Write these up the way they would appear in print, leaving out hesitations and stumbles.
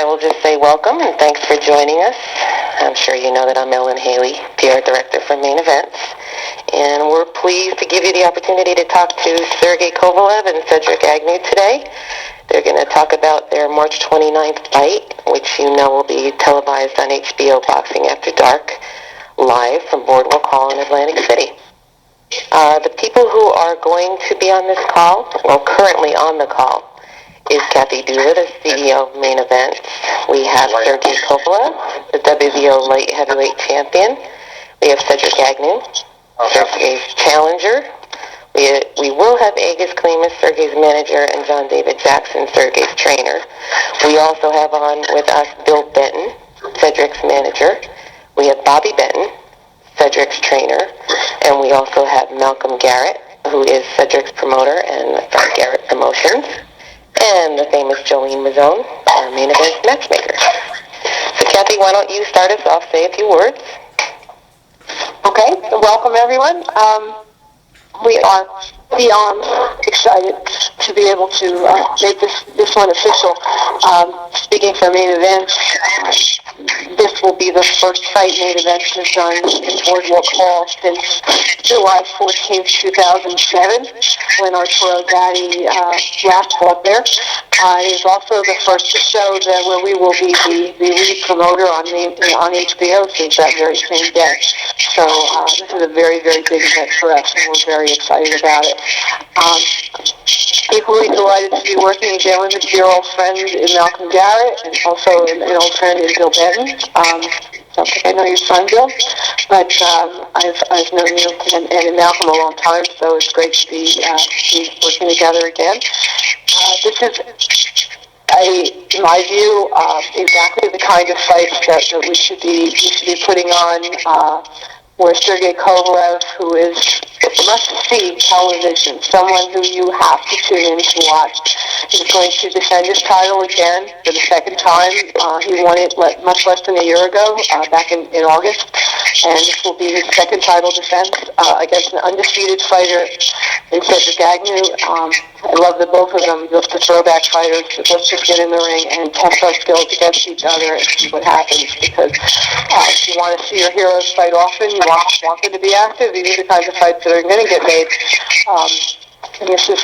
will just say welcome and thanks for joining us. I'm sure you know that I'm Ellen Haley, PR Director for Main Events, and we're pleased to give you the opportunity to talk to Sergey Kovalev and Cedric Agnew today. They're going to talk about their March 29th fight, which you know will be televised on HBO Boxing After Dark, live from Boardwalk Hall in Atlantic City. The people who are going to be on this call, well, currently on the call, is Kathy Dula, the CEO of Main Events. We have Sergey Kovalev, the WBO light heavyweight champion. We have Cedric Agnew, Sergey's challenger. We will have Agus Klimas, Sergey's manager, and John David Jackson, Sergey's trainer. We also have on with us Bill Benton, Cedric's manager. We have Bobby Benton, Cedric's trainer, and we also have Malcolm Garrett, who is Cedric's promoter and from Garrett Promotions, and the famous Jolene Mazzone, our Main Event matchmaker. So Kathy, why don't you start us off, say a few words? Okay, welcome everyone. We are beyond excited to be able to make this one official. Speaking for Main Events, this will be the first fight Main Events has done in Boardwalk Hall since July 14th, 2007, when Arturo Gatti last fought there. It is also the first show that where we will be the lead promoter on HBO since that very same day. So this is a very, very big event for us, and we're very excited about it. Equally delighted to be working again with a dear old friend in Malcolm Garrett, and also an old friend in Bill Benton. Don't think I know your son, Bill, but I've known you and Malcolm a long time, so it's great to be working together again. This is, in my view, exactly the kind of fights that we should be putting on. Where Sergey Kovalev, who is must-see television, someone who you have to tune in to watch, is going to defend his title again for the second time. He won it much less than a year ago, back in August, and this will be his second title defense against an undefeated fighter in Cedric Agnew. I love the both of them, just the throwback fighters. Let's just get in the ring and test our skills against each other and see what happens, because if you want to see your heroes fight often, you want them to be active. These are the kinds of fights that are going to get made. And this is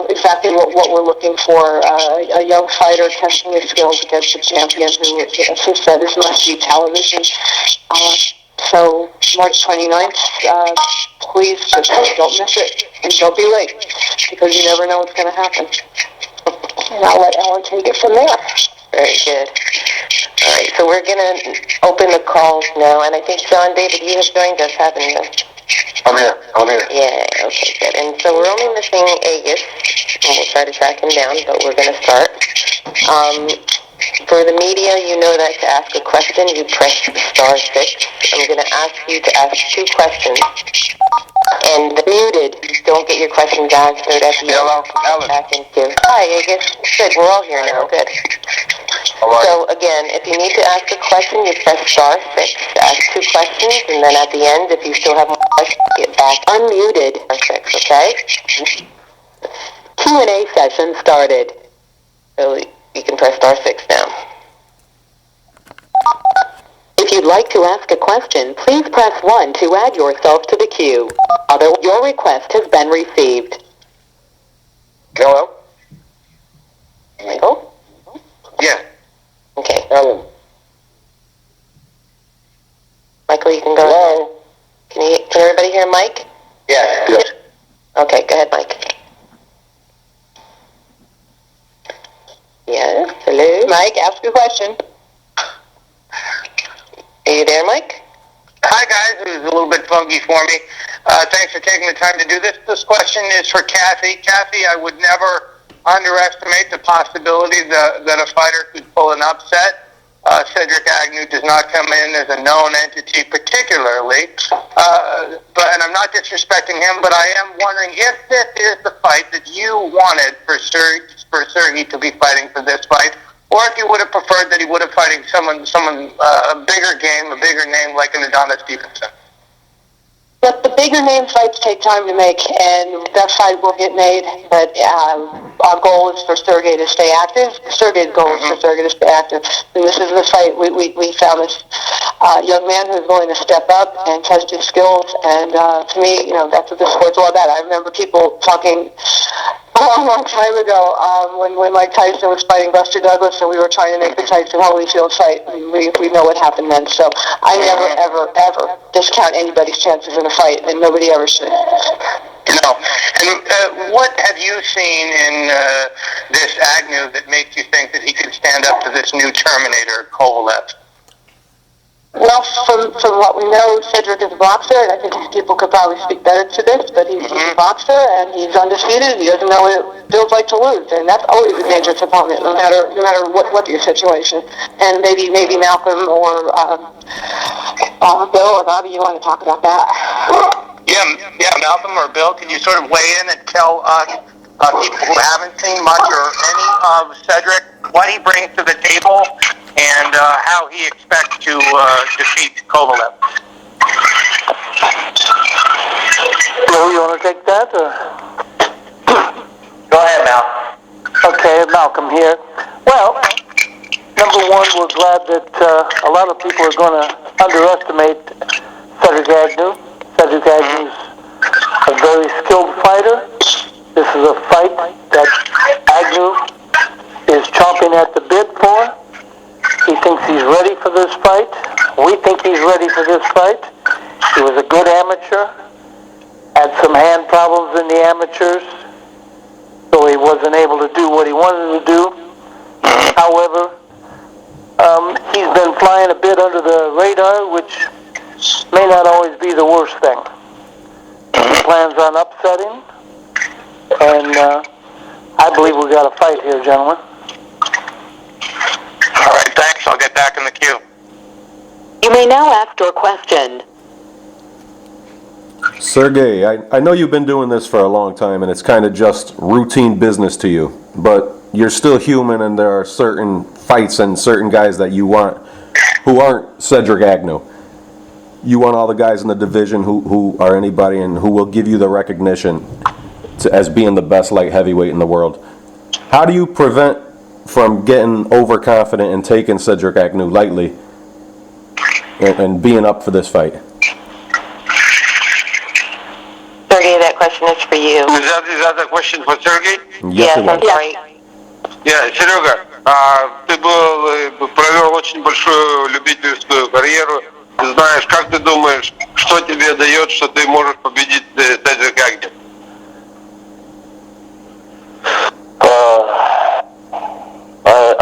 exactly what we're looking for, a young fighter testing his skills against a champion who, as I said, is must-see television. So March 29th, please just don't miss it, and don't be late, because you never know what's going to happen. And I'll let Ellen take it from there. Very good. All right, so we're going to open the calls now, and I think, John David, you have joined us, haven't you? I'm here. Yeah, okay, good. And so we're only missing Agus, and we'll try to track him down, but we're going to start. For the media, you know that to ask a question, you press star 6. I'm going to ask you to ask 2 questions. And muted, don't get your questions answered at the end. Hello, Ellen. Back into. Hi, Agus. Good, we're all here now. Good. All right. So, again, if you need to ask a question, you press star 6 to ask 2 questions, and then at the end, if you still have more questions, get back unmuted. Star 6, okay? Q&A session started. So you can press star 6 now. If you'd like to ask a question, please press 1 to add yourself to the queue. Otherwise, your request has been received. Hello? Michael? Yeah. Okay. Ellen. Michael, you can go. Hello? Can everybody hear Mike? Yeah. Yes. Okay, go ahead, Mike. Yes, hello? Mike, ask a question. Are you there, Mike? Hi, guys. It was a little bit funky for me. Thanks for taking the time to do this. This question is for Kathy. Kathy, I would never underestimate the possibility that a fighter could pull an upset. Cedric Agnew does not come in as a known entity particularly, and I'm not disrespecting him, but I am wondering if this is the fight that you wanted for Sergey to be fighting for this fight, or if you would have preferred that he would have fighting someone a bigger game, a bigger name like an Adonis Stevenson. But the bigger name fights take time to make, and that fight will get made. But our goal is for Sergey to stay active. Sergey's goal is for Sergey to stay active. And this is the fight we found this young man who's willing to step up and test his skills. And to me, that's what this sport's all about. I remember people talking a long time ago when Mike Tyson was fighting Buster Douglas, and we were trying to make the Tyson Holyfield fight. And we know what happened then. So I never, ever, ever discount anybody's chances in a fight, and nobody ever should. No. And what have you seen in this Agnew that makes you think that he could stand up to this new Terminator, Kovalev? Well, from what we know, Cedric is a boxer, and I think people could probably speak better to this, but he's a boxer, and he's undefeated. He doesn't know what it feels like to lose, and that's always a dangerous opponent, no matter what your situation. And maybe Malcolm or Bill or Bobby, you want to talk about that? Yeah, Malcolm or Bill, can you sort of weigh in and tell us, people who haven't seen much or any of Cedric, what he brings to the table and how he expects to defeat Kovalev? Bill, you want to take that? Go ahead, Mal. Okay, Malcolm here. Well, number one, we're glad that a lot of people are going to underestimate Cedric Agnew. Cedric Agnew's a very skilled fighter. This is a fight that Agnew is chomping at the bit for. He thinks he's ready for this fight. We think he's ready for this fight. He was a good amateur. Had some hand problems in the amateurs, so he wasn't able to do what he wanted to do. However, he's been flying a bit under the radar, which may not always be the worst thing. He plans on upsetting, and I believe we got a fight here, gentlemen. All right, thanks. I'll get back in the queue. You may now ask your question. Sergey, I know you've been doing this for a long time, and it's kind of just routine business to you, but you're still human, and there are certain fights and certain guys that you want who aren't Cedric Agnew. You want all the guys in the division who are anybody and who will give you the recognition as being the best light heavyweight in the world. How do you prevent from getting overconfident and taking Cedric Agnew lightly and being up for this fight? Sergey, that question is for you. Is that a question for Sergey? Yes, it that's was. right. Серега, ты провел очень большую любительскую карьеру. Ты знаешь, как ты думаешь, что тебе дает, что ты можешь победить Cedric Agnew?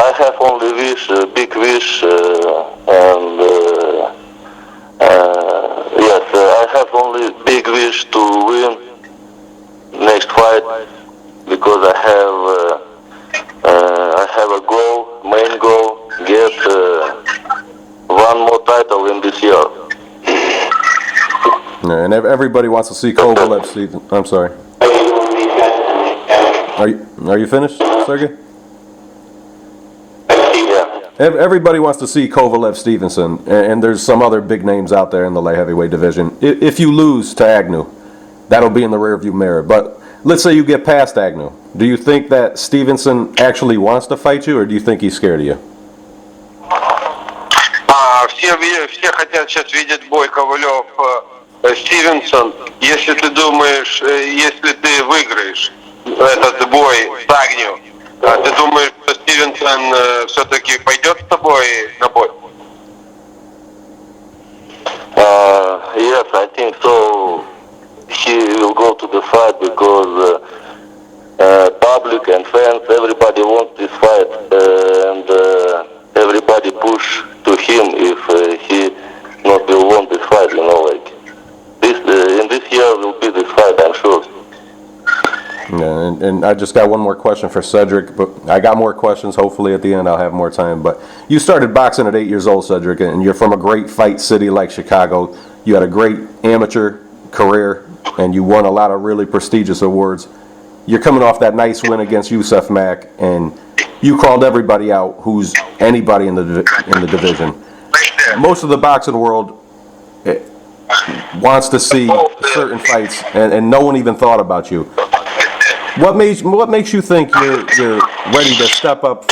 I have only wish, big wish, and yes, I have only big wish to win next fight because I have a goal, main goal, get one more title in this year. Yeah, and everybody wants to see Kovalev, Stephen. I'm sorry. Are you finished, Sergey? Everybody wants to see Kovalev Stevenson, and there's some other big names out there in the light heavyweight division. If you lose to Agnew, that'll be in the rearview mirror. But let's say you get past Agnew. Do you think that Stevenson actually wants to fight you, or do you think he's scared of you? Все хотят сейчас видеть бой Ковалев-Стивенсон. Если ты думаешь, если ты выиграешь этот бой с Агню, ты думаешь, что Стивенсон все-таки пойдет с тобой на бой? Yes, I think so. He will go to the fight because public and fans, everybody wants this fight, and everybody push to him if he not will want this fight. Like this in this year will be this fight, I'm sure. Yeah, and I just got one more question for Cedric, but I got more questions. Hopefully at the end I'll have more time. But you started boxing at 8 years old, Cedric, and you're from a great fight city like Chicago. You had a great amateur career, and you won a lot of really prestigious awards. You're coming off that nice win against Yusuf Mack, and you called everybody out who's anybody in the division. Most of the boxing world wants to see certain fights, and no one even thought about you. What makes you think you're ready to step up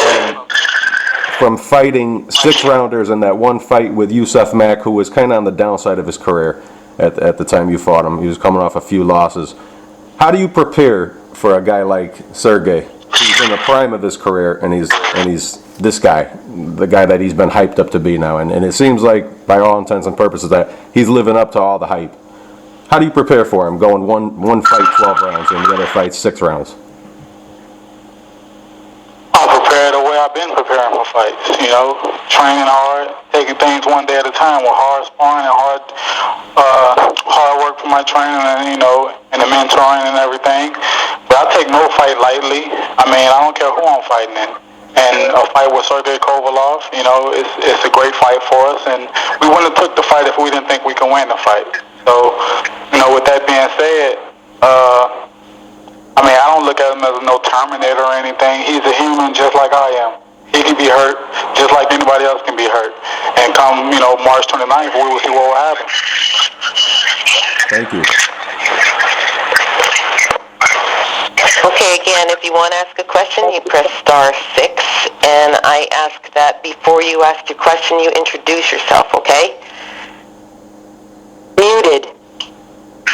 from fighting 6-rounders in that one fight with Yusuf Mack, who was kind of on the downside of his career at the time you fought him? He was coming off a few losses. How do you prepare for a guy like Sergey, who's in the prime of his career, and he's this guy, the guy that he's been hyped up to be now, and it seems like, by all intents and purposes, that he's living up to all the hype. How do you prepare for him, going one fight 12 rounds and the other fight 6 rounds? I'm prepared the way I've been preparing for fights, training hard, taking things one day at a time with hard sparring and hard work for my training and, and the mentoring and everything. But I take no fight lightly. I don't care who I'm fighting in. And a fight with Sergey Kovalev, it's a great fight for us. And we wouldn't have took the fight if we didn't think we could win the fight. So, with that being said, I don't look at him as no Terminator or anything. He's a human just like I am. He can be hurt just like anybody else can be hurt. And come, March 29th, we will see what will happen. Thank you. Okay, again, if you want to ask a question, you press star 6. And I ask that before you ask your question, you introduce yourself, okay? Muted. I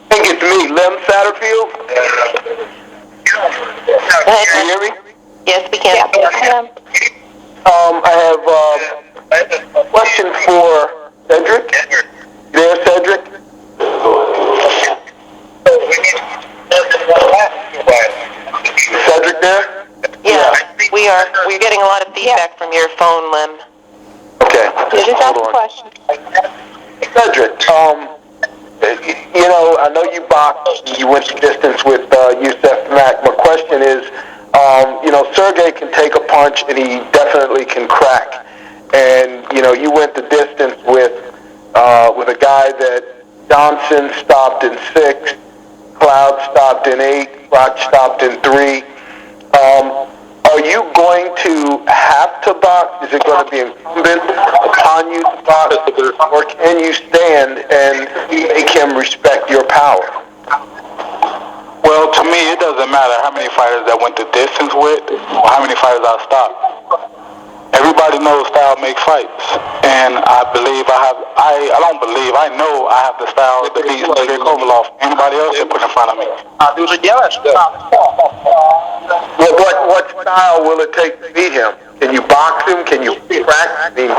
think it's me, Lem Satterfield. Go ahead. Can you hear me? Yes, we can. I have a question for Cedric. You there, Cedric? Cedric there? Yeah, we are. We're getting a lot of feedback from your phone, Lem. Okay. Just ask a question. Cedric, I know you boxed, you went the distance with Yusuf Mack. My question is, Sergey can take a punch and he definitely can crack. And, you went the distance with a guy that Johnson stopped in 6, Cloud stopped in 8, Rock stopped in 3. Are you going to have to box? Is it going to be incumbent upon you to box? Or can you stand and make him respect your power? Well, to me, it doesn't matter how many fighters I went the distance with or how many fighters I stopped. Everybody knows style makes fights. And I know I have the style to beat Sergey Kovalev. Anybody else that put in front of me. What style will it take to beat him? Can you box him? Can you crack him?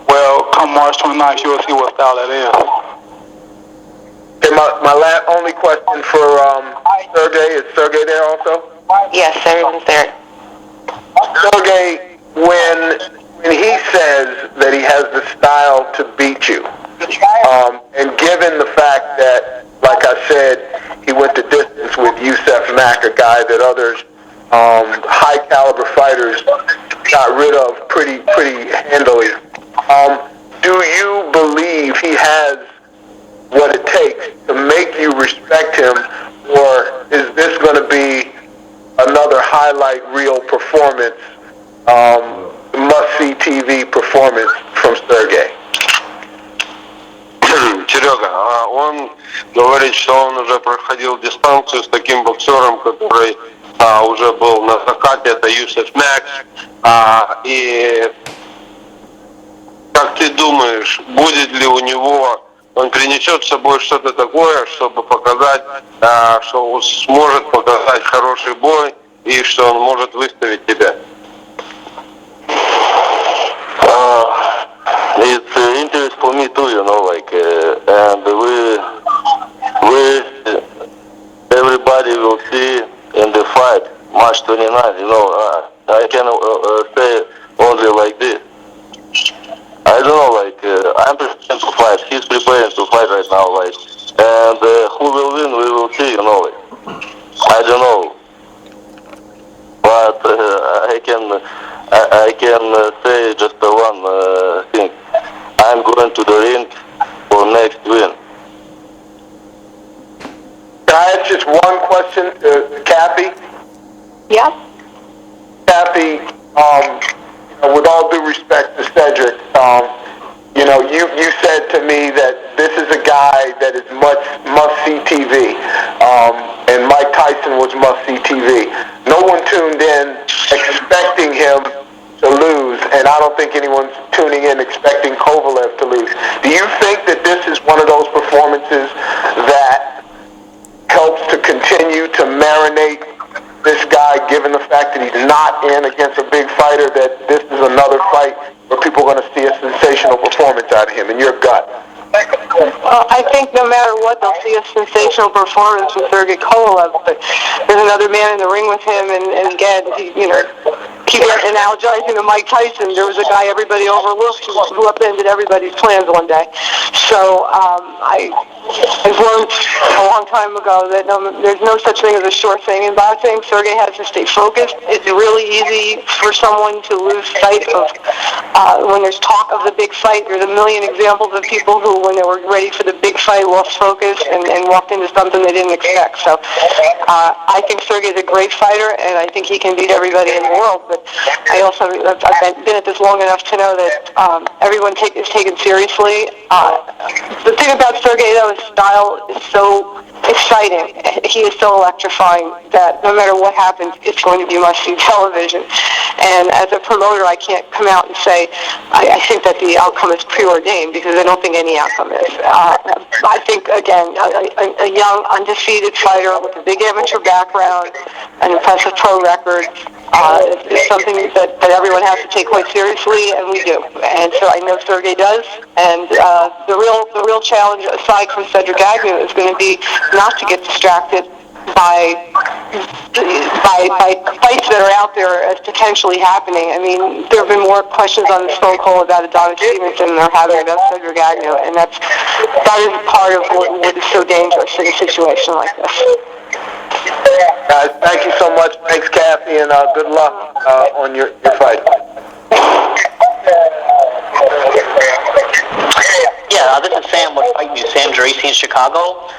Well, come March 29th, you'll see what style that is. Okay, my only question for Sergey, is Sergey there also? Yes, everyone's there. Sergey, when he says that he has the style to beat you, and given the fact that, like I said, he went the distance with Yusuf Mack, a guy that others, high caliber fighters, got rid of pretty handily, do you believe he has what it takes to make you respect him, or is this going to be another highlight reel performance, must-see TV performance from Sergey? Серега, он говорит, что он уже проходил дистанцию с таким боксером, который уже был на закате, это Юсеф Макс. И как ты думаешь, будет ли у него, он принесет с собой что-то такое, чтобы показать, что он сможет показать хороший бой и что он может выставить тебя? It's interest for me too, and we everybody will see in the fight March 29th. I can say only like this. I don't know, I'm preparing to fight. He's preparing to fight right now, and who will win, we will see. I don't know, but I can say just one thing. I'm going to the ring for next win. Can I ask just one question to Kathy? Yes. Kathy, with all due respect to Cedric, You know, you said to me that this is a guy that is must-see TV, and Mike Tyson was must-see TV. No one tuned in expecting him to lose, and I don't think anyone's tuning in expecting Kovalev to lose. Do you think that this is one of those performances that helps to continue to marinate this guy, given the fact that he's not in against a big fighter, that this is another fight where people are going to see a sensational performance out of him, in your gut? Well, I think no matter what, they'll see a sensational performance from Sergey Kovalev, but there's another man in the ring with him, and again, keep analogizing to Mike Tyson. There was a guy everybody overlooked who upended everybody's plans one day. So I've learned a long time ago that there's no such thing as a sure thing in boxing. Sergey has to stay focused. It's really easy for someone to lose sight of when there's talk of the big fight. There's a million examples of people who, when they were ready for the big fight, lost focus and walked into something they didn't expect. So I think Sergey's a great fighter, and I think he can beat everybody in the world. But I've been at this long enough to know that everyone is taken seriously. The thing about Sergey, though, his style is so exciting. He is so electrifying that no matter what happens, it's going to be must-see television. And as a promoter, I can't come out and say I think that the outcome is preordained, because I don't think any outcome is. I think, again, a young, undefeated fighter with a big amateur background, an impressive pro record, is something that everyone has to take quite seriously, and we do. And so I know Sergey does. And the real challenge, aside from Cedric Agnew, is going to be not to get distracted by fights that are out there as potentially happening. I mean, there have been more questions on this phone call about Adonis Stevenson than there have been about Cedric Agnew, and that is part of what is so dangerous in a situation like this. Guys, thank you so much. Thanks, Kathy, and good luck on your fight. Yeah, this is Sam with Fight News, Sam Geraci in Chicago.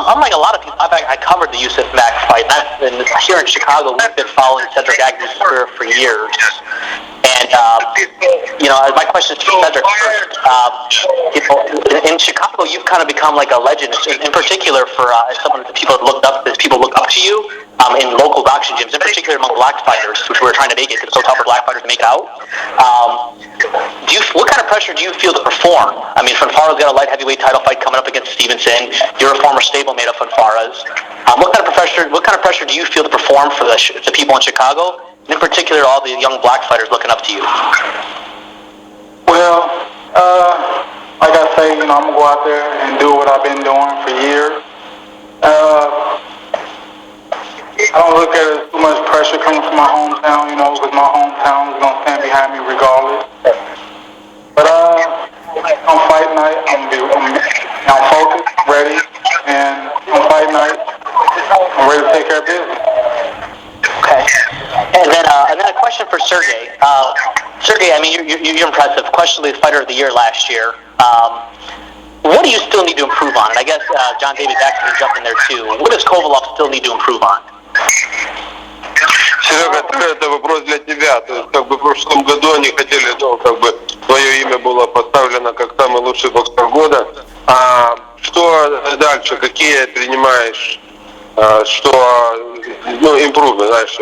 Unlike a lot of people, I covered the Yusuf Mack fight, and here in Chicago, we've been following Cedric Agnew's career for years. And, my question is for Cedric first. In Chicago, you've kind of become like a legend, in particular for someone that people look up to you in local boxing gyms, in particular among black fighters, which we're trying to make it, because it's so tough for black fighters to make it out. What kind of pressure do you feel to perform? I mean, Fonfara's got a light heavyweight title fight coming up against Stevenson. You're a former stablemate of Fonfara's. What kind of pressure do you feel to perform for the people in Chicago, and in particular all the young black fighters looking up to you? Well, like I say, I'm gonna go out there and do what I've been doing for years. I don't look at it as too much pressure coming from my hometown, because my hometown is gonna stand behind me regardless. But on fight night, I'm focused, ready, and on fight night, I'm ready to take care of business. Okay. And then a question for Sergey. Sergey, I mean, you're impressive. Questionably the fighter of the year last year. What do you still need to improve on? And I guess John Davies actually jumped in there too. What does Kovalev still need to improve on? Серега, это вопрос для тебя. То есть, в прошлом году они хотели, твое имя было поставлено как самый лучший боксер года. А что дальше? Какие принимаешь, импрувмент, знаешь,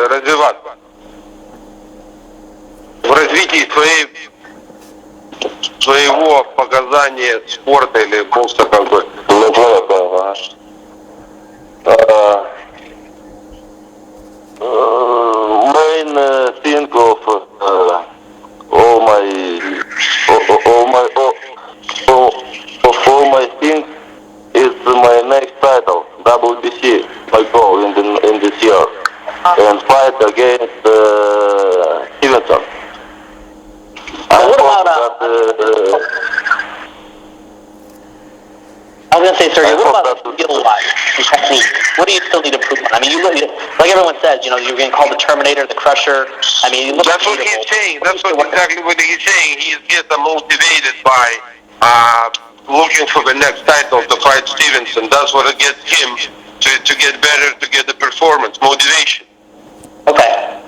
развиваться в развитии своего показания спорта или бокса как бы. Main thing of all my thing is my next title, WBC, my goal in this year, and fight against Stevenson. What about I was going to say, Sergey, what about skill-wise and technique? What do you still need to improve on? I mean, like everyone says, you're getting called the Terminator, the Crusher. I mean, that's what he's saying. That's exactly what he's saying. He's getting motivated by looking for the next title to fight Stevenson. That's what gets him to get better, to get the performance, motivation. Okay.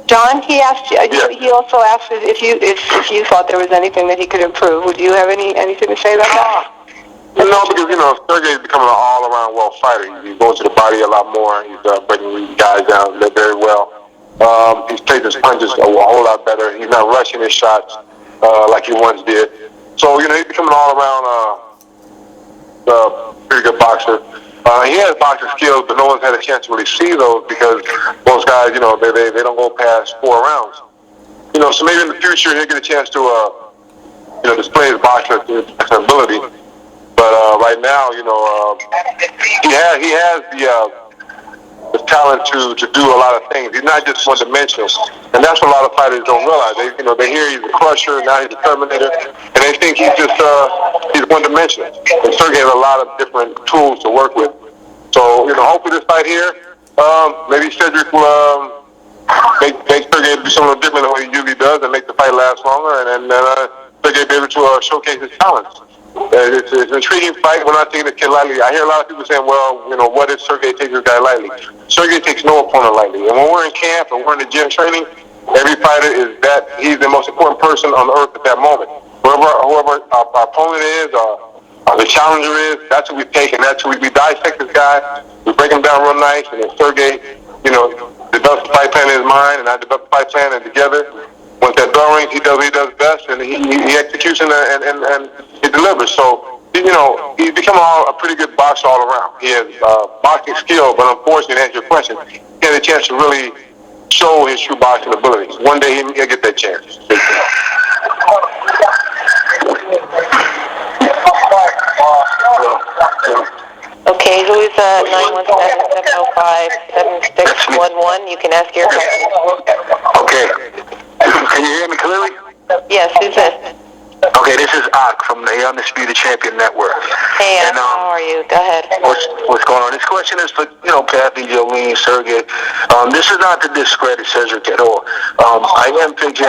John, he asked you. He also asked if you thought there was anything that he could improve. Would you have anything to say about that? No, because Sergey's becoming an all-around well fighter. He's going to the body a lot more. He's breaking guys down very well. He's taking his punches a whole lot better. He's not rushing his shots like he once did. So he's becoming an all-around pretty good boxer. He has boxing skills, but no one's had a chance to really see those because most guys, they don't go past 4 rounds. So maybe in the future he'll get a chance to, display his boxing ability. But right now, he has the talent to do a lot of things. He's not just one-dimensional, and that's what a lot of fighters don't realize. They hear he's a crusher, now he's a terminator, and they think he's just he's one-dimensional. And Sergey has a lot of different tools to work with. So hopefully this fight here, maybe Cedric will make Sergey do something different than what he usually does, and make the fight last longer, and then Sergey be able to showcase his talents. It's an intriguing fight. We're not taking the kid lightly. I hear a lot of people saying, well, what if Sergey takes this guy lightly? Sergey takes no opponent lightly. And when we're in camp and we're in the gym training, every fighter is that he's the most important person on earth at that moment. Whoever our opponent is, the challenger is, that's who we take, and that's who we dissect this guy. We break him down real nice, and then Sergey, develops the fight plan in his mind, and I develop the fight plan, and together, once that bell rings, he does what he does best, and he executes and he delivers. So, he's become a pretty good boxer all around. He has boxing skill, but unfortunately, to answer your question, he had a chance to really show his true boxing abilities. One day he'll get that chance. Okay, who is 917-705-7611? You can ask your question. Okay. Can you hear me clearly? Yes, who's this? Okay, this is Ak from the Undisputed Champion Network. Hey, Ak, how are you? Go ahead. What's going on? This question is for, Kathy, Jolene, Sergey. This is not to discredit Cedric at all. I am thinking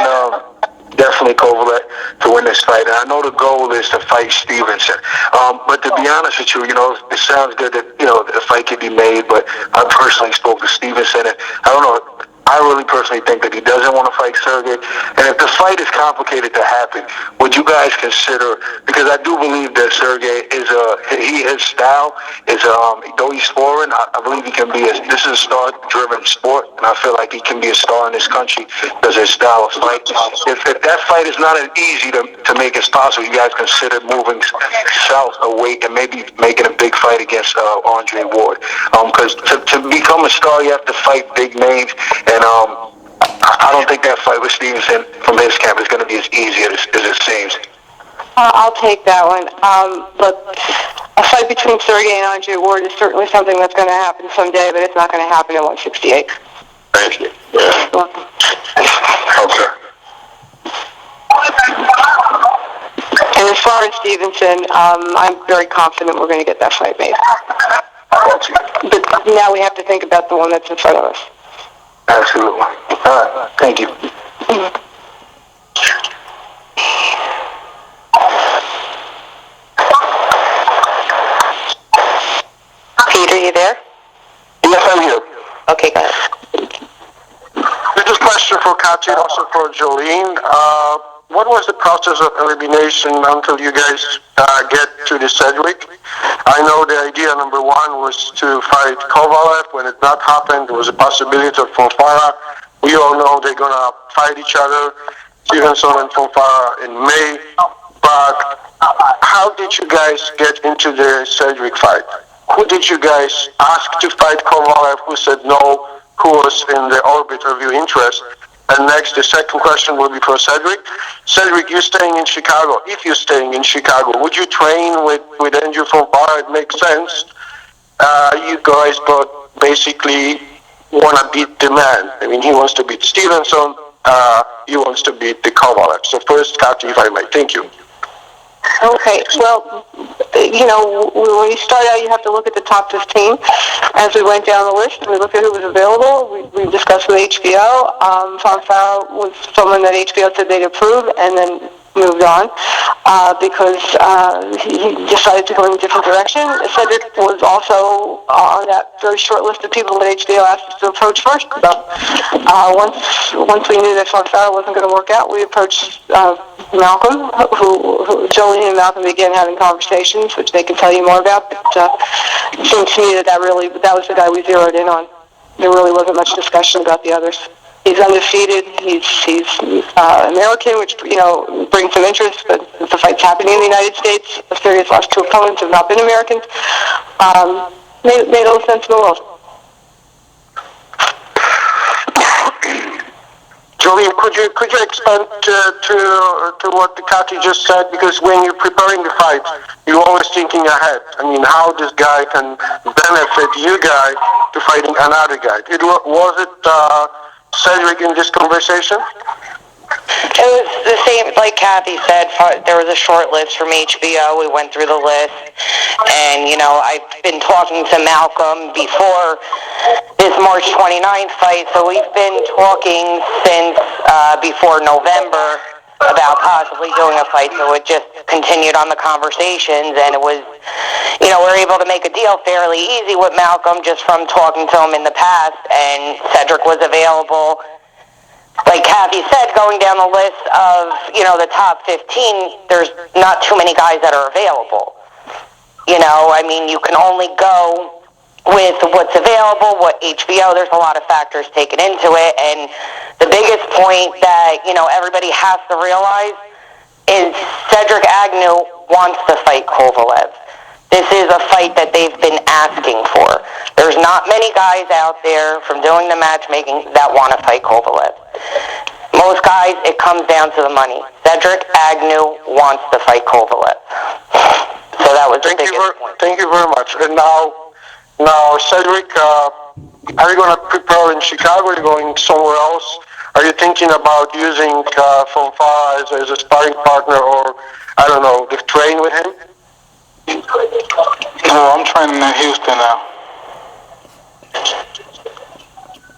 definitely Kovalev to win this fight. And I know the goal is to fight Stevenson. But to be honest with you, it sounds good that, the fight could be made, but I personally spoke to Stevenson, and I don't know, I really personally think that he doesn't want to fight Sergey. And if the fight is complicated to happen, would you guys consider, because I do believe that Sergey is his style is, though he's foreign, I believe he can be this is a star-driven sport, and I feel like he can be a star in this country because of his style of fight. If that fight is not as easy to make as possible, you guys consider moving south away and maybe making a big fight against Andre Ward. Because to become a star, you have to fight big names, and I don't think that fight with Stevenson from his camp is going to be as easy as it seems. I'll take that one. Look, a fight between Sergey and Andre Ward is certainly something that's going to happen someday, but it's not going to happen at 168. Thank you. Yeah. Okay. And as far as Stevenson, I'm very confident we're going to get that fight made. But now we have to think about the one that's in front of us. Absolutely. All right. Thank you. Peter, you there? Yes, I'm here. Okay, go ahead. This is a question for Katya and also for Jolene. What was the process of elimination until you guys get to the Cedric? I know the idea number one was to fight Kovalev. When it not happened, there was a possibility of Fonfara. We all know they're going to fight each other, Stevenson and Fonfara in May. But how did you guys get into the Cedric fight? Who did you guys ask to fight Kovalev? Who said no? Who was in the orbit of your interest? And next, the second question will be for Cedric. Cedric, you're staying in Chicago. If you're staying in Chicago, would you train with Andrew Fonfara? It makes sense. You guys both basically want to beat the man. I mean, he wants to beat Stevenson. He wants to beat the Kovalev. So first, Kathy, if I may. Thank you. Okay, well, when you start out, you have to look at the top 15. As we went down the list, we looked at who was available. We discussed with HBO. Fonfara was someone that HBO said they'd approve, and then moved on because he decided to go in a different direction. Cedric was also on that very short list of people that HBO asked us to approach first. But once we knew that Sean Farrell wasn't going to work out, we approached Malcolm, who Jolene and Malcolm began having conversations, which they can tell you more about. But it seemed to me that was the guy we zeroed in on. There really wasn't much discussion about the others. He's undefeated. He's American, which brings some interest. But the fight's happening in the United States. Asterios' last two opponents have not been Americans. Made all the sense in the world. Jolene, could you expand to what Kathy just said? Because when you're preparing the fight, you're always thinking ahead. I mean, how this guy can benefit you guy to fighting another guy. Was it Cedric in this conversation? It was the same, like Kathy said, there was a short list from HBO. We went through the list. And, I've been talking to Malcolm before this March 29th fight. So we've been talking since before November about possibly doing a fight. So it just continued on the conversations. And it was, we were able to make a deal fairly easy with Malcolm just from talking to him in the past. And Cedric was available. Like Kathy said, going down the list of, the top 15, there's not too many guys that are available. You can only go with what's available, what HBO, there's a lot of factors taken into it. And the biggest point that, everybody has to realize is Cedric Agnew wants to fight Kovalev. This is a fight that they've been asking for. There's not many guys out there from doing the matchmaking that want to fight Kovalev. Most guys, it comes down to the money. Cedric Agnew wants to fight Kovalev. So that was the biggest point. Thank you very much. And now Cedric, are you going to prepare in Chicago? Are you going somewhere else? Are you thinking about using Fonfara as a sparring partner or, I don't know, to train with him? No, I'm training in Houston now.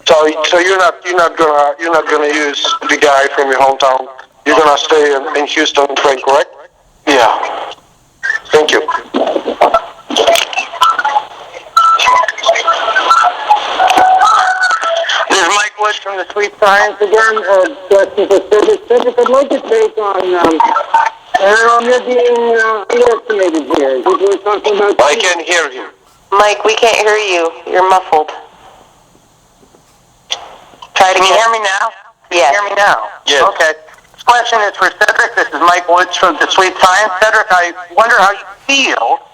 So you're not gonna use the guy from your hometown. You're gonna stay in Houston and train, correct? Yeah. Thank you. This is Mike Woods from the Sweet Science again. Question for Cedric. I'd like to take on. You're being underestimated here. People are talking about. I can't hear you. Mike, we can't hear you. You're muffled. Try to Can you hear me now? Yes. Can you hear me now? Yes. Okay. This question is for Cedric. This is Mike Woods from the Sweet Science. Cedric, I wonder how you feel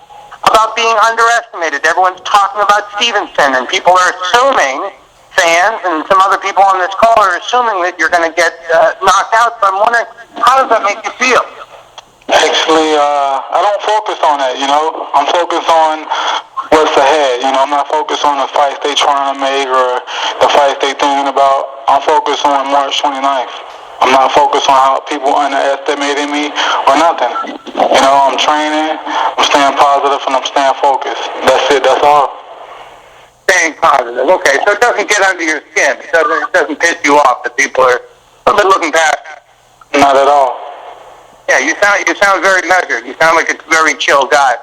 about being underestimated. Everyone's talking about Stevenson, and people are assuming, fans and some other people on this call are assuming that you're going to get knocked out. So I'm wondering, how does that make you feel? Actually, I don't focus on that, I'm focused on what's ahead, I'm not focused on the fights they trying to make or the fights they thinking about. I'm focused on March 29th. I'm not focused on how people underestimating me or nothing. I'm training, I'm staying positive, and I'm staying focused. That's it, that's all. Staying positive. Okay, so it doesn't get under your skin. It doesn't piss you off that people are a little bit looking past you. Not at all. Yeah, you sound very measured. You sound like a very chill guy.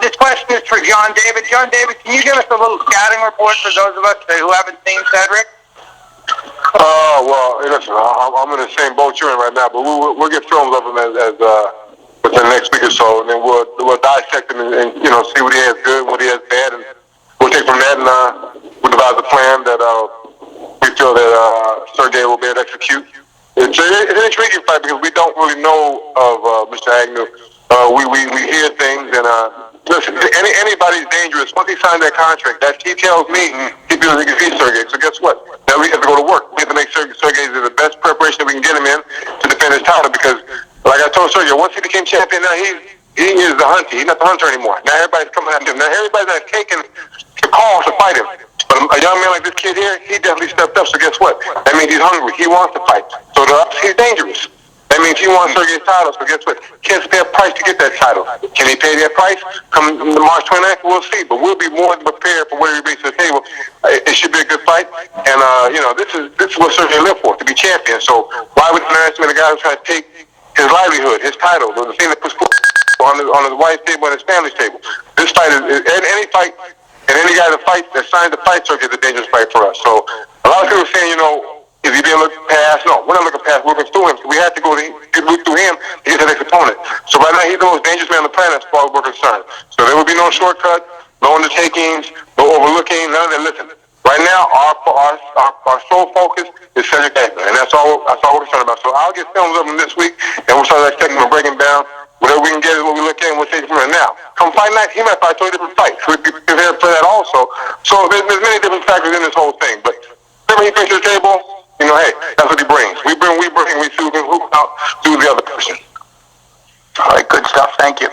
This question is for John David. John David, can you give us a little scouting report for those of us who haven't seen Cedric? Well, listen, I'm in the same boat you're in right now, but we'll get films of him as within the next week or so, and then we'll dissect him and see what he has good, what he has bad, and we'll take from that and we'll devise a plan that we feel that Sergey will be able to execute. It's an intriguing fight because we don't really know of Mr. Agnew. We hear things, and listen, anybody's dangerous. Once he signed that contract, he tells me he feels he can beat Sergey. So guess what? Now we have to go to work. We have to make sure Sergey is the best preparation that we can get him in to defend his title because, like I told Sergey, once he became champion, now he is the hunter. He's not the hunter anymore. Now everybody's coming after him. Now everybody's not taking the calls to fight him. But a young man like this kid here, he definitely stepped up. So guess what? That means he's hungry. He wants to fight. So to us, he's dangerous. That means he wants Sergey's title. So guess what? He has to pay a price to get that title. Can he pay that price? Come March 29th, we'll see. But we'll be more than prepared for what he brings to the table. It should be a good fight. And this is what Sergey lived for, to be champion. So why would the underestimate a guy who's trying to take his livelihood, his title, the thing that puts on his wife's table and his family's table. This fight is any fight, and any guy that signs the fight circuit is a dangerous fight for us. So a lot of people are saying, is he being looked past? No, we're not looking past. We're looking through him. We had to look through him to get the next opponent. So right now, he's the most dangerous man on the planet as far as we're concerned. So there will be no shortcut, no undertakings, no overlooking, none of that. Listen, right now, our sole focus is Cedric Agnew, and that's all we're concerned about. So I'll get films of him this week, and we'll start that segment and break him down. Whatever we can get is what we look at, and we'll take it from there. Now, come fight night, he might fight 20 different fights. We'll be prepared for that also. So there's many different factors in this whole thing. But whenever he brings to the table, hey, that's what he brings. We see who can hoop out, do the other person. All right, good stuff. Thank you.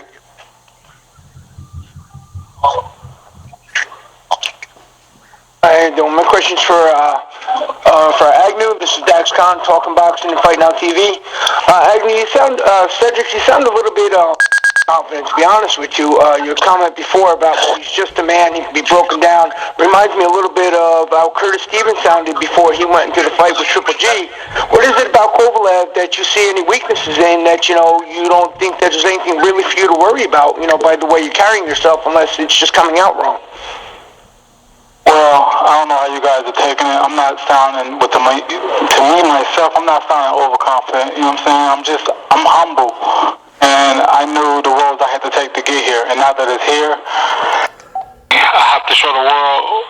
My question's for Agnew. This is Dax Khan, Talking Boxing and Fight Now TV. Agnew, Cedric, you sound a little bit confident, to be honest with you. Your comment before about he's just a man, he can be broken down, reminds me a little bit of how Curtis Stevens sounded before he went into the fight with Triple G. What is it about Kovalev that you see any weaknesses in that, you don't think that there's anything really for you to worry about, by the way you're carrying yourself, unless it's just coming out wrong? Well, I don't know how you guys are taking it. I'm not sounding, to me, myself, I'm not sounding overconfident. You know what I'm saying? I'm humble. And I knew the roads I had to take to get here. And now that it's here, I have to show the world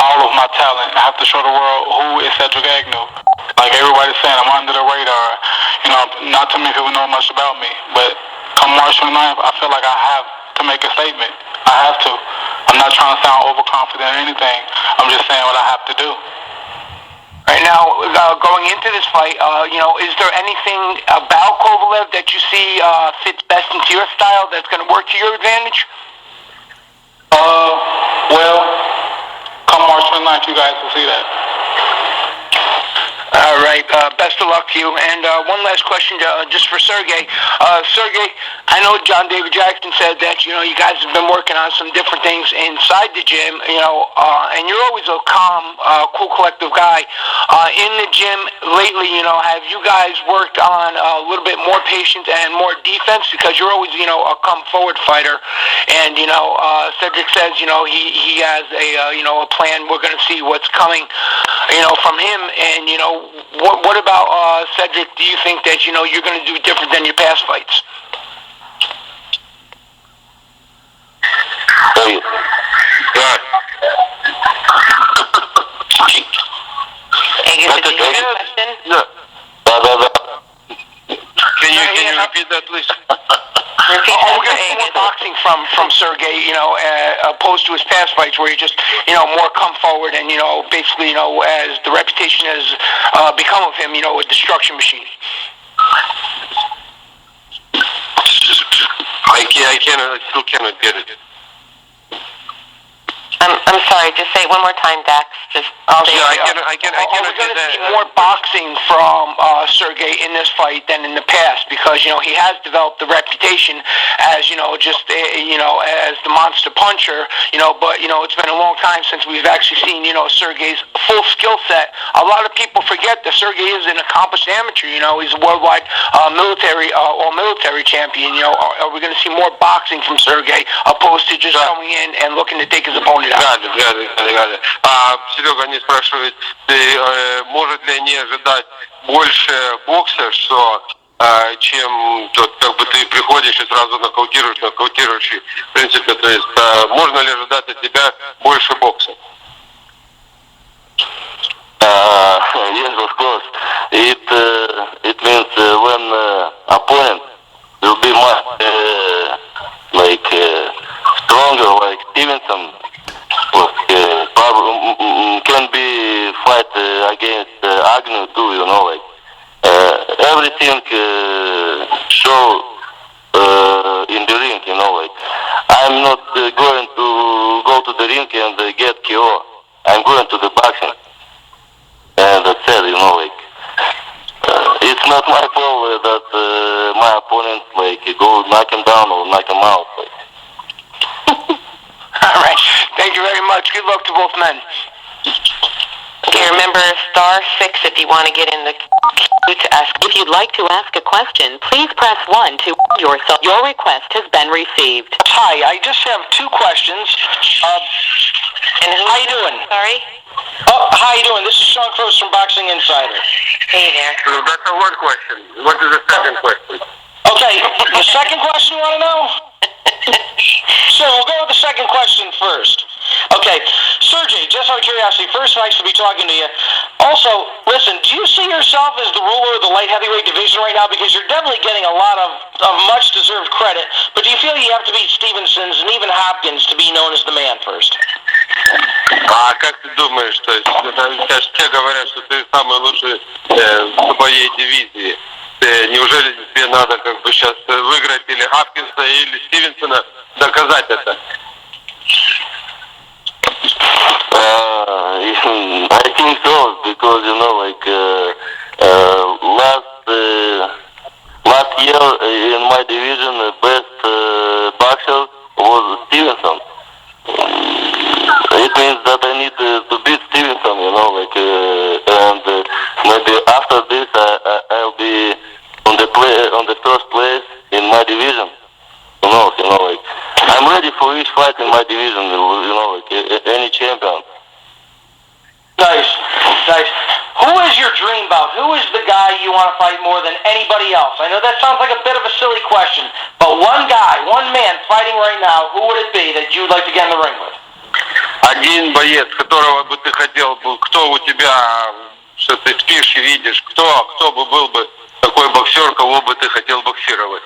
all of my talent. I have to show the world who is Cedric Agnew. Like everybody's saying, I'm under the radar. Not too many people know much about me. But come March 29th, I feel like I have to make a statement. I have to. I'm not trying to sound overconfident or anything. I'm just saying what I have to do. Right now, going into this fight, is there anything about Kovalev that you see fits best into your style that's going to work to your advantage? Well, come March 29th, you guys will see that. All right. Best of luck to you. And one last question just for Sergey. Sergey, I know John David Jackson said that, you guys have been working on some different things inside the gym, and you're always a calm, cool, collective guy. In the gym lately, have you guys worked on a little bit more patience and more defense? Because you're always, a come-forward fighter. And, Cedric says, he has a plan. We're going to see what's coming, from him. And, what about Cedric? Do you think that you're going to do different than your past fights? Yeah. Can you repeat that, please? We're getting more boxing from Sergey, opposed to his past fights where he just, more come forward and, basically, as the reputation has become of him, a destruction machine. I still cannot get it. I'm sorry, just say it one more time, Dax. Are we going to see more boxing from Sergey in this fight than in the past? Because, he has developed the reputation as, as the monster puncher, but, it's been a long time since we've actually seen, Sergey's full skill set. A lot of people forget that Sergey is an accomplished amateur, he's a worldwide all-military champion, Are we going to see more boxing from Sergey opposed to just coming in and looking to take his opponent out? Got it. Серега, они спрашивают, может ли они ожидать больше бокса, чем ты приходишь и сразу нокаутируешь. В принципе, то есть, можно ли ожидать от тебя больше бокса? Yes, of course. It means when opponent will be much stronger, like Stevenson. Can be fight against Agnew too, everything show in the ring, I'm not going to go to the ring and get KO. I'm going to the boxing, and that's it, it's not my fault that my opponent go knock him down or knock him out. All right. Thank you very much. Good luck to both men. Okay, remember *6 if you want to get in the queue to ask. If you'd like to ask a question, please press 1 to yourself. Your request has been received. Hi, I just have 2 questions. And how you doing? Sorry? Oh, how you doing? This is Sean Cruz from Boxing Insider. Hey there. So that's the one question. What is the second question? Okay, the second question you want to know? Sure, we'll go with the second question first. Okay, Sergey, just out of curiosity, first, nice to be talking to you. Also, listen, do you see yourself as the ruler of the light heavyweight division right now? Because you're definitely getting a lot of much-deserved credit, but do you feel you have to beat Stevenson's and even Hopkins to be known as the man first? А как ты думаешь, то есть сейчас все говорят, что ты самый лучший в твоей дивизии. Неужели тебе надо как бы сейчас выиграть или Хопкинса, или Стивенсона, доказать это? I think so, because last year in my division, the best boxer was Stevenson. It means that I need to beat Stevenson, and maybe after this I'll be on the first place in my division. I'm ready for each fight in my division, any champion. Nice. Who is your dream bout? Who is the guy you want to fight more than anybody else? I know that sounds like a bit of a silly question, but one guy, one man fighting right now, who would it be that you'd like to get in the ring with? Один боец, которого бы ты хотел, кто у тебя, что ты спишь и видишь, кто бы был бы такой боксер, кого бы ты хотел боксировать?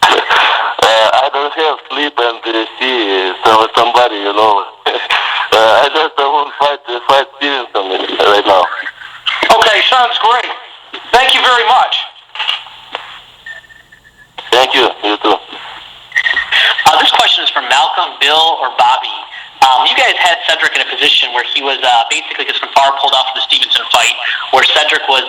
I don't have sleep and see somebody, I just want to fight Stevenson right now. Okay, sounds great. Thank you very much. Thank you. You too. This question is from Malcolm, Bill, or Bobby. You guys had Cedric in a position where he was basically just from far pulled off of the Stevenson fight, where Cedric was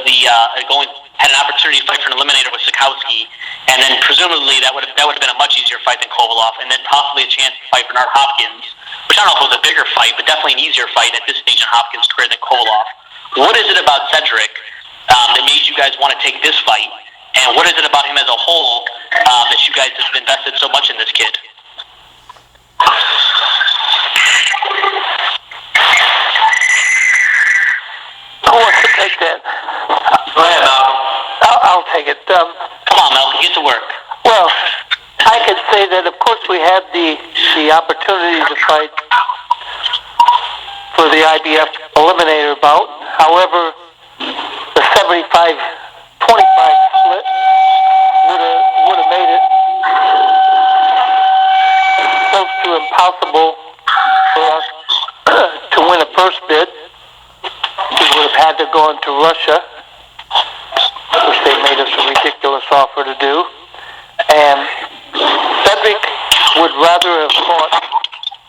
had an opportunity to fight for an eliminator with Sikowski, and then presumably that would have been a much easier fight than Kovalev, and then possibly a chance to fight Bernard Hopkins, which I don't know if it was a bigger fight, but definitely an easier fight at this stage in Hopkins' career than Kovalev. What is it about Cedric that made you guys want to take this fight, and what is it about him as a whole that you guys have invested so much in this kid? Who wants to take that? Go ahead, Malcolm. I'll take it. Come on, Malcolm, get to work. Well, I could say that, of course, we had the opportunity to fight for the IBF eliminator bout. However, the 75-25 split would have made it close to impossible for us to win a first bid. We would have had to go into Russia, which they made us a ridiculous offer to do. And Cedric would rather have fought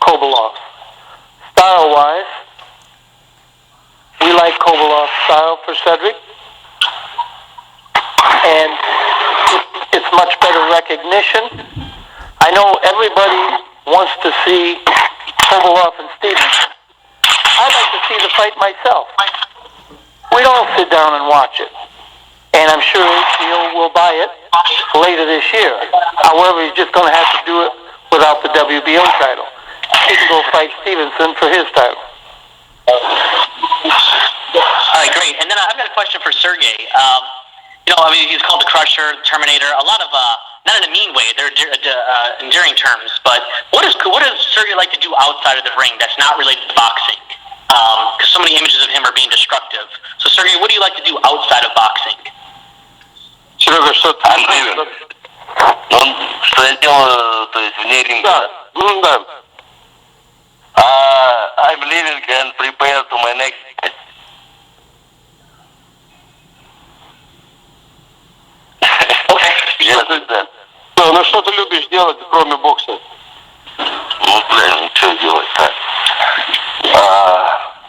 Kovalev. Style-wise, we like Kovalev's style for Cedric. And it's much better recognition. I know everybody wants to see Kovalev and Stevenson. I'd like to see the fight myself. We don't sit down and watch it. And I'm sure HBO will buy it later this year. However, he's just going to have to do it without the WBO title. He can go fight Stevenson for his title. All right, great. And then I've got a question for Sergey. He's called the Crusher, the Terminator. A lot of, not in a mean way, they're endearing terms. But what does Sergey like to do outside of the ring that's not related to boxing? Because so many images of him are being destructive. So, Sergey, what do you like to do outside of boxing? Серега, что ты? I'm leaving. Что я делаю, то есть вне ринга? Да. I'm leaving and prepare to my next fight. Okay. Yes, that. Ну что ты любишь делать, кроме бокса? Ничего делать, так.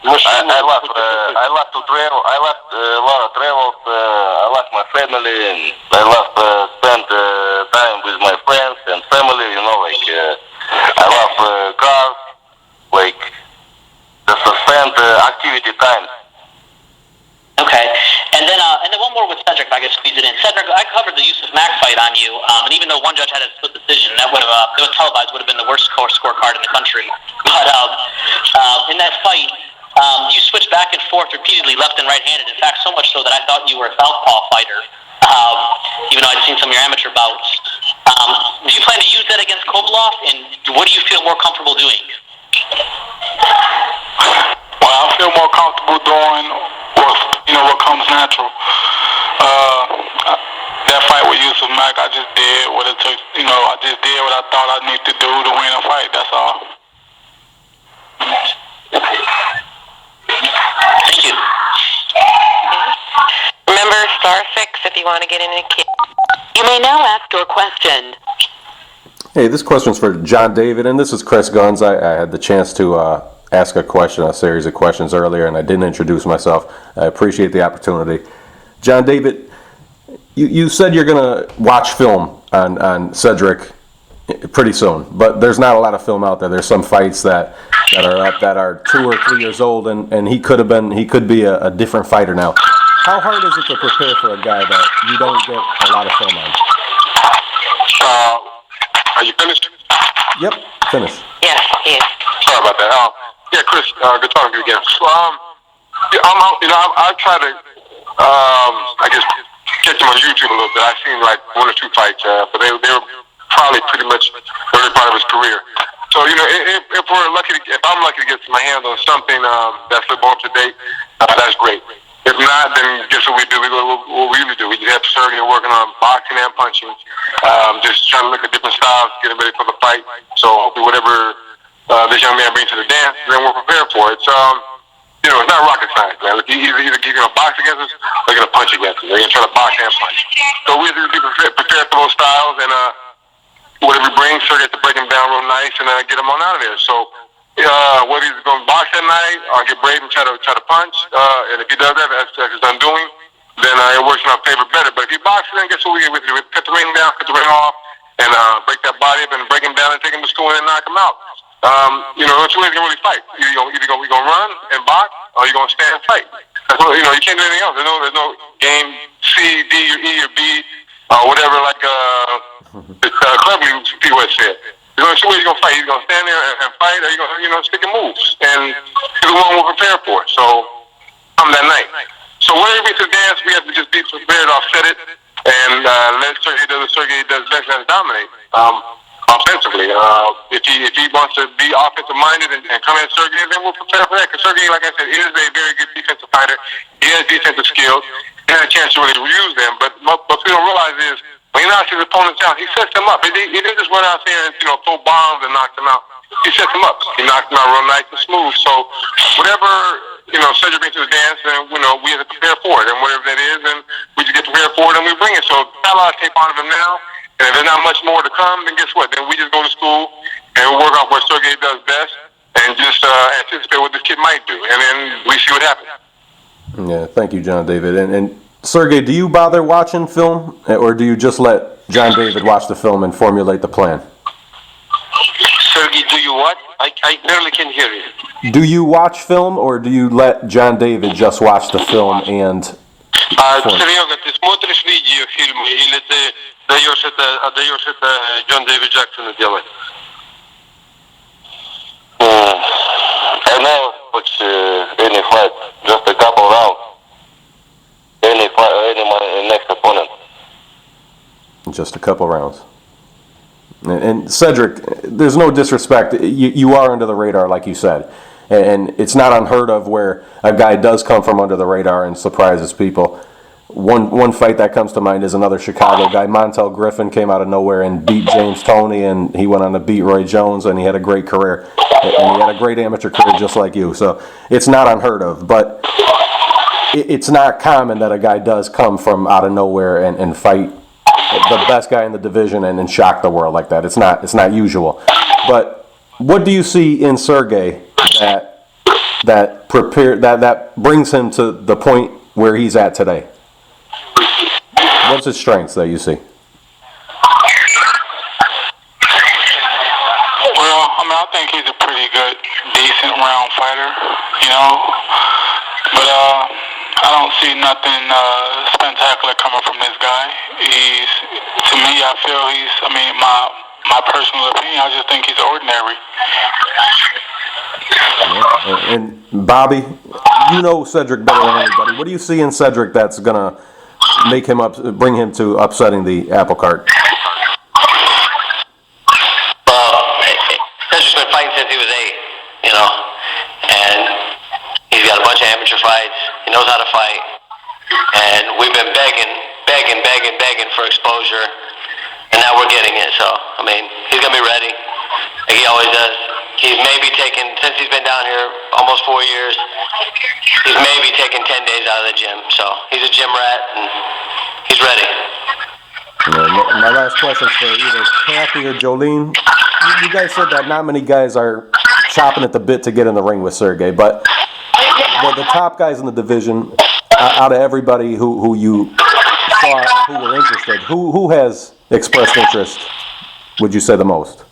I love to travel. I love a lot of travels. I love my family, and I love spend time with my friends and family. I love cars, just to spend activity time more with Cedric, if I could squeeze it in. Cedric, I covered the Yusuf Mack fight on you, and even though one judge had a split decision, that would have, it was televised, would have been the worst scorecard in the country. But in that fight, you switched back and forth repeatedly, left and right-handed. In fact, so much so that I thought you were a southpaw fighter, even though I'd seen some of your amateur bouts. Do you plan to use that against Kovalev, and what do you feel more comfortable doing? Well, I feel more comfortable doing what comes natural. That fight with Yusuf Mack, I just did what it took. I just did what I thought I needed to do to win a fight. That's all. Thank you. Remember *6 if you want to get in a queue. You may now ask your question. Hey, this question's for John David, and this is Chris Gunzz. I had the chance to ask a series of questions earlier, and I didn't introduce myself. I appreciate the opportunity. John David, you said you're going to watch film on Cedric pretty soon, but there's not a lot of film out there. There's some fights that are up that are 2 or 3 years old, and he could be a different fighter now. How hard is it to prepare for a guy that you don't get a lot of film on? Are you finished? Yep, finished. Yes, yes. Sorry about that. Yeah, Chris, good talking to you again. So, I try to, I guess, catch him on YouTube a little bit. I've seen like 1 or 2 fights, but they were probably pretty much the early part of his career. So, if I'm lucky to get my hands on something that's a little more up to date, that's great. If not, then guess what we do? We go what we usually do. We just have Sergey working on boxing and punching, just trying to look at different styles, getting ready for the fight. So hopefully whatever this young man brings to the dance, then we're prepared for it. So, it's not rocket science, man. Either you're going to box against us or you're going to punch against us. They're going to try to box and punch. So we have to be prepared for those styles, and whatever he brings, Sergey has to break him down real nice and get him on out of there. So whether he's going to box that night or get brave and try to punch, and if he does that, that's his undoing, then it works in our favor better. But if he boxes, then guess what we do? We cut the ring down, cut the ring off, and break that body up and break him down and take him to school and knock him out. That's the way you can really fight. You're going to run and box, or you're going to stand and fight. That's what, you can't do anything else. There's no game C, D, or E, or B, or whatever, like cleverly people have said. There's only 2 ways you're going to fight. You're going to stand there and fight, or you're going to stick and moves. And it's the one we're prepared for. So, come that night. So, whenever we get to the dance, we have to just be prepared to offset it and let Sergey do what Sergey does best, and dominate offensively. If he wants to be offensive-minded and come at Sergey, then we'll prepare for that. Because Sergey, like I said, is a very good defensive fighter. He has defensive skills. He has a chance to really use them. But what people don't realize is, when he knocks his opponents out, he sets them up. He didn't just run out there and throw bombs and knock them out. He sets them up. He knocks them out real nice and smooth. So whatever Cedric brings to the dance, and we have to prepare for it. And whatever that is, and we just get prepared for it and we bring it. So got a lot of tape on him now. And if there's not much more to come, then guess what? Then we just go to school and we work off what Sergey does best and just anticipate what this kid might do. And then we see what happens. Yeah, thank you, John David. And Sergey, do you bother watching film, or do you just let John David watch the film and formulate the plan? Sergey, do you what? I barely can hear you. Do you watch film, or do you let John David just watch the film and... Серега, ты смотришь видео, фильмы, или ты отдаешь это Джон Дэвид Джексону делать? I never watch any fight, just a couple rounds. Any my next opponent. Just a couple rounds. And Cedric, there's no disrespect. You are under the radar, like you said. And it's not unheard of where a guy does come from under the radar and surprises people. One fight that comes to mind is another Chicago guy. Montel Griffin came out of nowhere and beat James Toney, and he went on to beat Roy Jones, and he had a great career. And he had a great amateur career just like you. So it's not unheard of. But it's not common that a guy does come from out of nowhere and fight the best guy in the division and shock the world like that. It's not usual. But what do you see in Sergey that brings him to the point where he's at today? What's his strengths that you see? Well, I think he's a pretty good, decent round fighter, But I don't see nothing spectacular coming from this guy. To me, I feel my personal opinion, I just think he's ordinary. And Bobby, you know Cedric better than anybody. What do you see in Cedric that's gonna bring him to upsetting the apple cart? Well, Cedric's been fighting since he was 8, and he's got a bunch of amateur fights. He knows how to fight, and we've been begging for exposure, and now we're getting it. So, he's gonna be ready, like he always does. He's maybe taken, since he's been down here almost 4 years, he's maybe taken 10 days out of the gym. So he's a gym rat, and he's ready. My last question is for either Kathy or Jolene. You guys said that not many guys are chopping at the bit to get in the ring with Sergey, but the top guys in the division, out of everybody who you saw who were interested, who has expressed interest, would you say the most?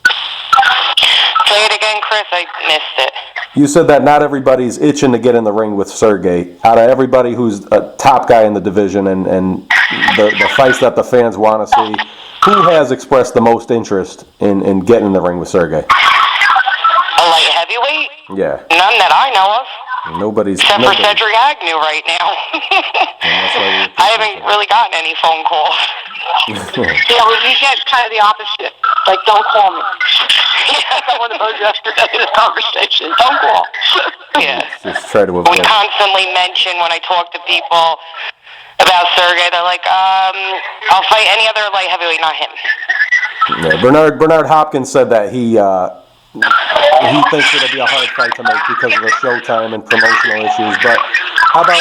Say it again, Chris. I missed it. You said that not everybody's itching to get in the ring with Sergey. Out of everybody who's a top guy in the division and the fights that the fans want to see, who has expressed the most interest in getting in the ring with Sergey? A light heavyweight? Yeah. None that I know of. Except for Cedric Agnew right now. I haven't really gotten any phone calls. You get kind of the opposite. Like, don't call me. I got one of those yesterday in a conversation. Don't call. Yeah. Just try to avoid. We constantly mention when I talk to people about Sergey, they're like, I'll fight any other light heavyweight, not him. Yeah, Bernard Hopkins said that he thinks it'll be a hard fight to make because of the showtime and promotional issues. But how about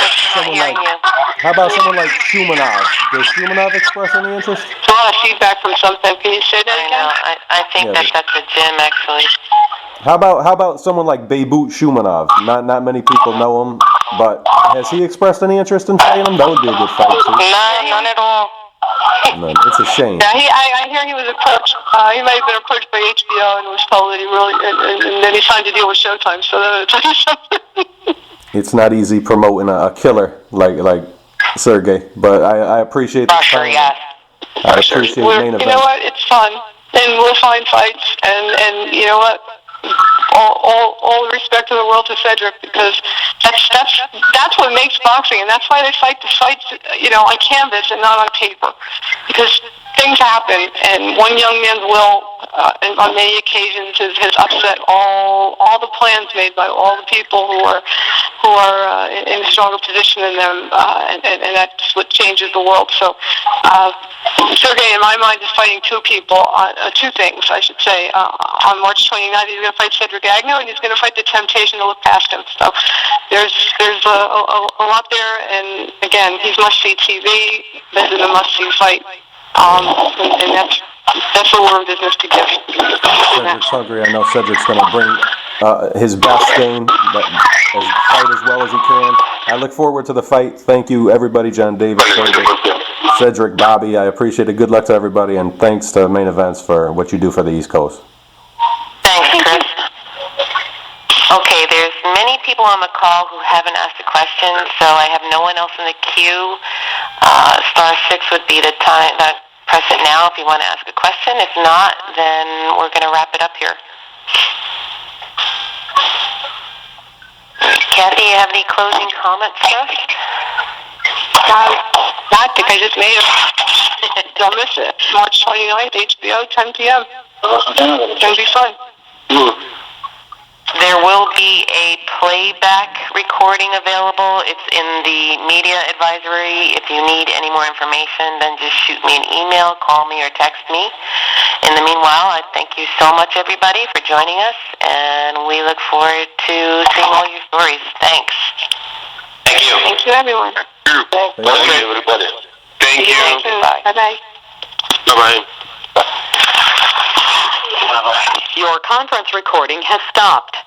someone like Shumanov? Does Shumanov express any interest? A lot of feedback from some people. Can you say that again? I think that's a gym, actually. How about someone like Beibut Shumanov? Not many people know him, but has he expressed any interest in fighting him? That would be a good fight too. No, none at all. No, it's a shame. Yeah, I hear he was approached. He might have been approached by HBO and was told that he really, and then he signed a deal with Showtime. So that it's not easy promoting a killer like Sergey, but I appreciate the time. Yes. I appreciate main event. You know what? It's fun, and we'll find fights, and you know what? All the respect in the world to Cedric, because that's what makes boxing, and that's why they fight the fights, on canvas and not on paper, because things happen, and one young man's will, on many occasions, has upset all the plans made by all the people who are in a stronger position than them, and that's what changes the world. So, Sergey, in my mind, is fighting two things, I should say. On March 29th, he's going to fight Cedric Agnew, and he's going to fight the temptation to look past him. So, there's a lot there, and again, he's must-see TV. This is a must-see fight. And that's what we're in business to give. Cedric's hungry. I know Cedric's going to bring his best game, fight as well as he can. I look forward to the fight. Thank you, everybody. John Davis, Cedric, Bobby. I appreciate it. Good luck to everybody, and thanks to Main Events for what you do for the East Coast. Thanks, Chris. Okay, there's many people on the call who haven't asked a question, so I have no one else in the queue. *6 would be the time. Press it now if you want to ask a question. If not, then we're going to wrap it up here. Kathy, you have any closing comments for us? I think I just made it. Don't miss it. March 29th, HBO, 10 p.m. It's going to be fun. There will be a playback recording available. It's in the media advisory. If you need any more information, then just shoot me an email, call me, or text me. In the meanwhile, I thank you so much, everybody, for joining us, and we look forward to seeing all your stories. Thanks. Thank you. Thank you, everyone. Thank you, everybody. Thank you. Bye-bye. Bye-bye. Your conference recording has stopped.